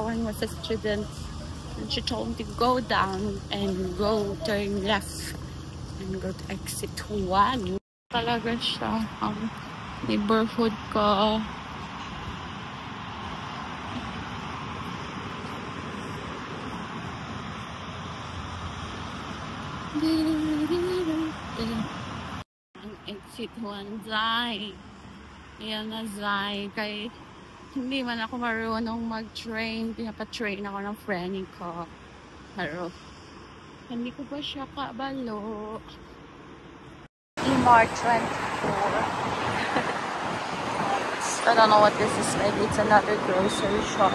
one was a student. And she told me to go down and go turn left and go to exit 1. Talaga siya ang neighborhood ko. Ang exit 1 Zay. Ayan na Zay. Kahit hindi man ako marunong mag-train, pinapatrain ako ng friend ko. Pero hindi ko pa siya kabalo. E-Mart 24. I don't know what this is. Maybe it's another grocery shop.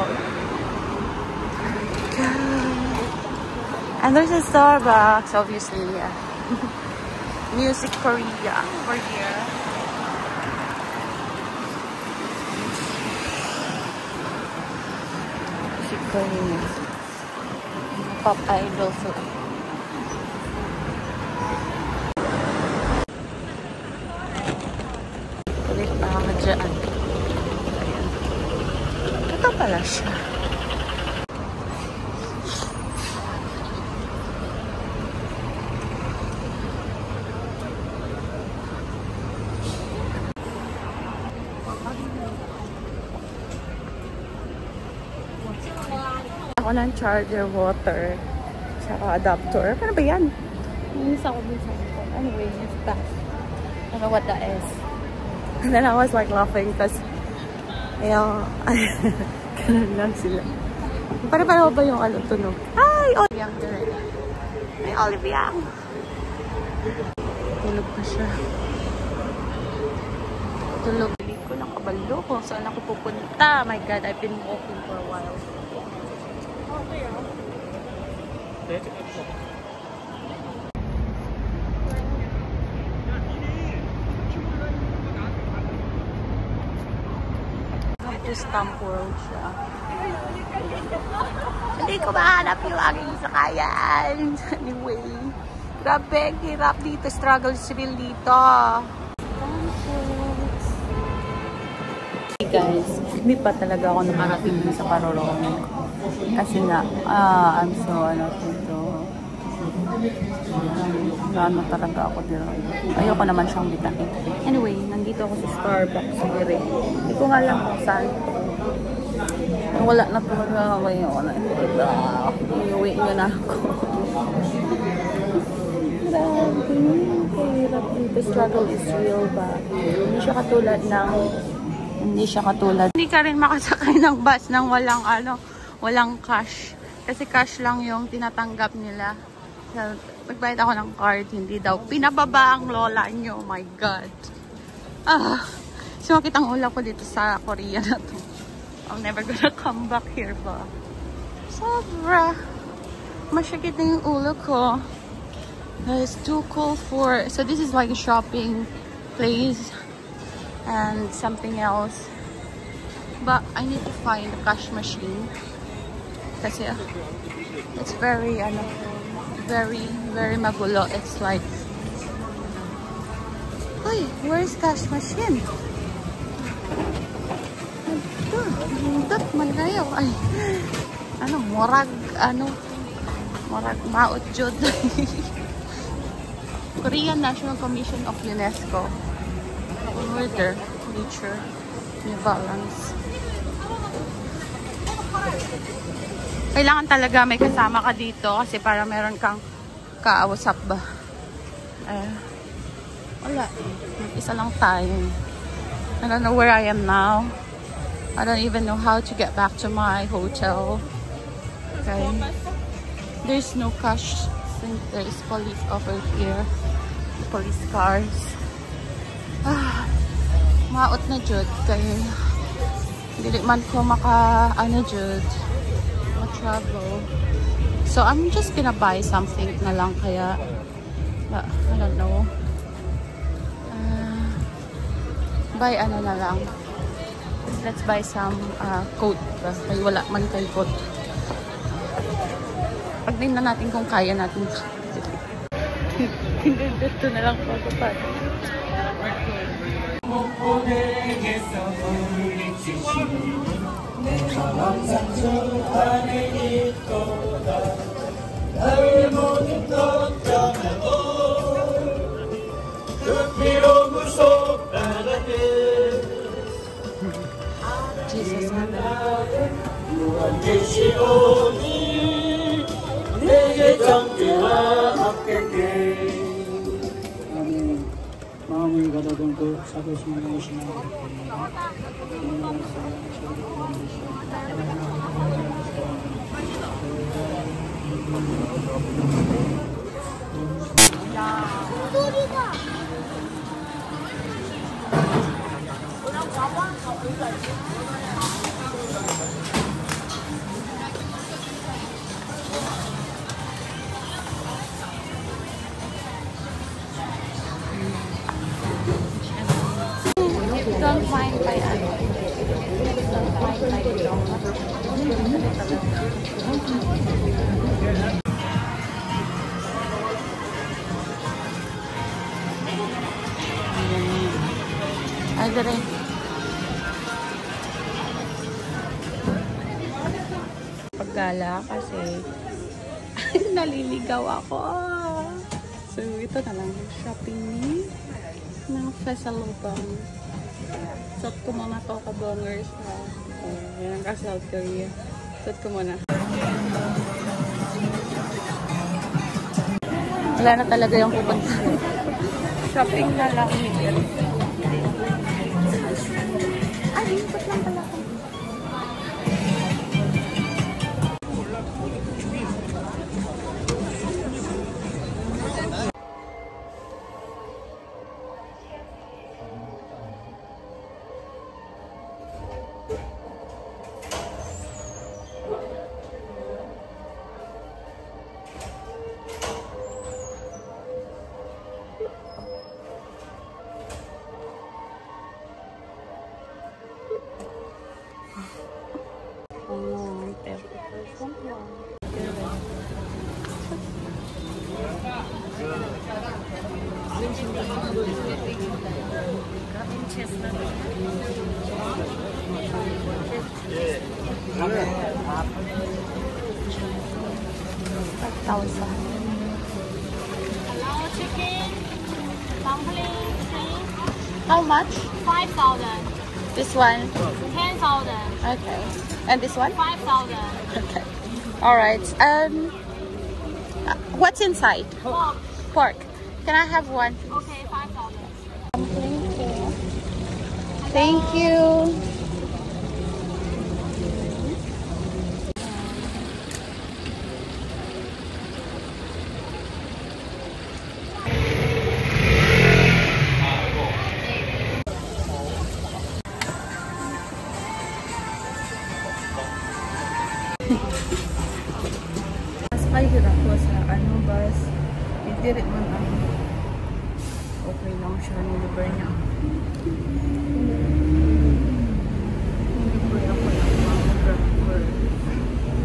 And there's a Starbucks, obviously. Yeah. Music Korea over here. Music Korea. Pop idol food. Balik pa ako dyan. Ayan. Ito pala siya. Ako ng charger, water, tsaka adapter. Ano ba yan? Inis ako dun sa ito. Anyway, it's that. I don't know what that is. And then I was like laughing because ayun, ganun lang sila. Para ba yung ano, tunog? Hi! Olivia! May Olivia! Tulog pa siya. Tulog. Bili ko ng kabalo kung saan ako pupunta. My God, I've been walking for a while. Just Stamp World siya. Hindi ko mahanap yung aking sakayan. Anyway, grabe, hirap dito. Struggle civil dito. Hey guys, hindi pa talaga ako nakarating sa Parorong. Kasi nga, I'm so, ano talaga ako dito. Ayoko naman siyang bitain. Anyway, nandito ako sa Starbucks sa Dire. Hindi ko nga lang kung saan. Wala na talaga ngayon. Iuwi nyo na ako. Hirap dito. Struggle is real ba? Hindi siya katulad. Hindi ka rin makasakay ng bus nang walang cash. Kasi cash lang yung tinatanggap nila. Pagbayad ako ng card, hindi daw. Pinababa ang lola nyo. Oh my God. Sumakit ang ulo ko dito sa Korea na to. I'm never gonna come back here ba. Sobra. Masyakit na yung ulo ko. It's too cold for... So this is like a shopping place. And something else. But I need to find a cash machine. Kasi it's very, very magulo. It's like, hey, where's cash machine? Ito, malayo. Ay, morag maot jud. Korean National Commission of UNESCO. Order, nature, New Balance. Kailangan talaga may kasama ka dito kasi para meron kang kausap ba. Wala. Isa lang tayo. I don't know where I am now. I don't even know how to get back to my hotel. Okay. There's no cash. I think there's police over here. Police cars. Maot na jud kay dili man ko jud travel. So I'm just gonna buy something na lang kaya I don't know. Buy na lang. Let's buy some coat. Kaya wala man kay coat. Pagdin na natin kung kaya natin. Dito na lang pagpapad. 상주하는 이거다 나의 모든 것 떠나고 그 피로 구속받았네 무한 계시오니 내게 정죄와 합격해 아멘. 마음을 가다듬고 사도신경을 신앙합니다. Don't mind by ano. Don't mind by ay, dere. Paggala kasi naliligaw ako. So, ito na lang yung shopping ni ng Fesalubang. Suot ko muna to kabongers. Yan ang South Korea. Suot ko muna. Wala na talaga yung pupunta. Shopping na lang. Ay, ikot lang pala ko. Hello, chicken, dumpling, shrimp, How much? 5,000, This one? 10,000, Okay. And this one? 5,000. Okay. Alright. What's inside? Pork, Pork. Can I have one? okay, 5,000. Thank you. Ay, hirap ko sa bus. Itirit man ang okay lang siya ng lugar niya. Hindi ko lang po lang mga driver.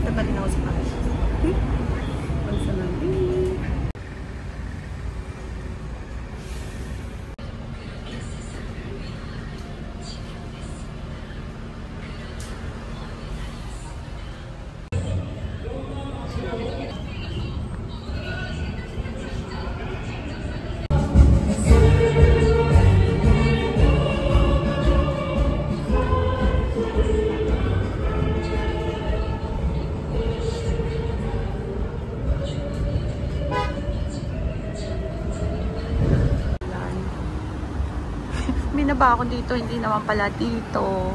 Tagal din ako sa cash. Pansa lang. Binaba ako dito, hindi naman pala dito.